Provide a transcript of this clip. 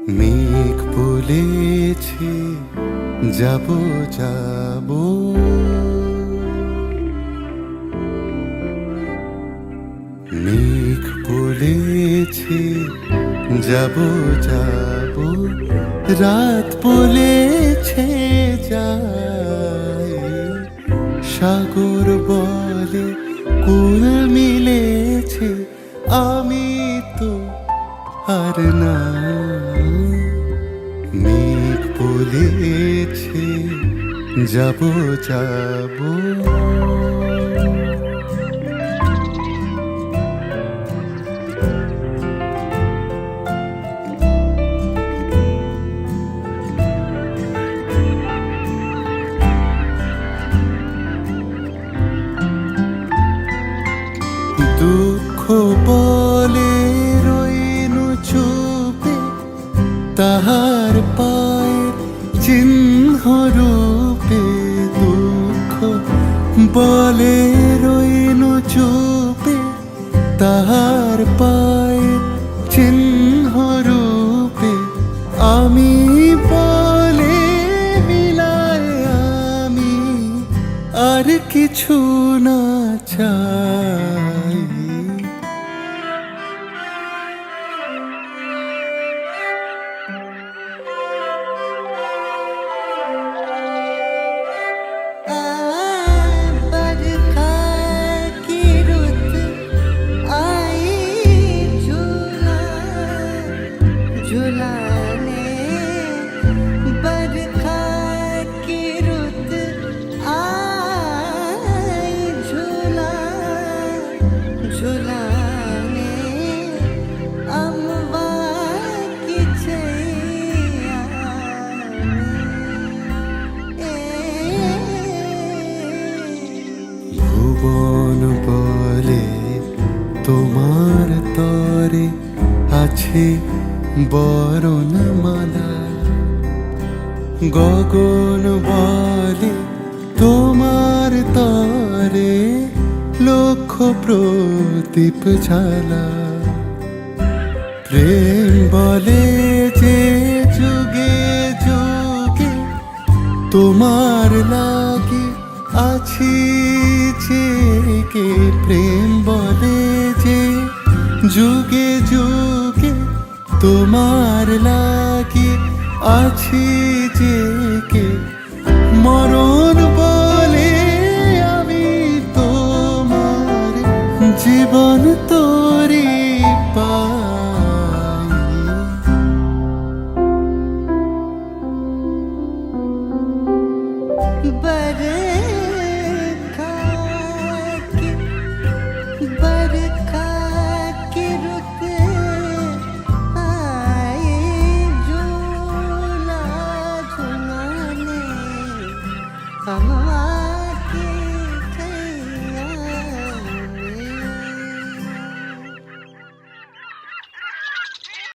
মেঘ বলেছে যাব যাব, মেঘ বলেছে যাব যাব, রাত বলেছে যায়, সাগর বলে কুল মিলেছে, আমি তো আর না। মেঘ বলেছে যাব যাব, দুঃখ বলে রইনু চুপে, তাহার পায়ের চিহ্ন রূপে। দুঃখ বলে রইনু চুপে, তাহার পায়ের চিহ্ন রূপে। আমি বলে মিলায় আমি আর কিছু না চাই। झुलाने बरखा की रुत आई, झूला झुलाने अम्मा की छैया ভুবন বলে তোমার তরে আছে বরণমালা, গগন বলে তোমার তরে লক্ষ প্রদীপ জ্বালা। প্রেম বলে যে যুগে যুগে তোমার লাগি আছি জেগে। প্রেম বলে যে যুগে যুগে তোমার লাগি আছি জেগে। মরণ বলে আমি তোমার জীবন তোরে পাই।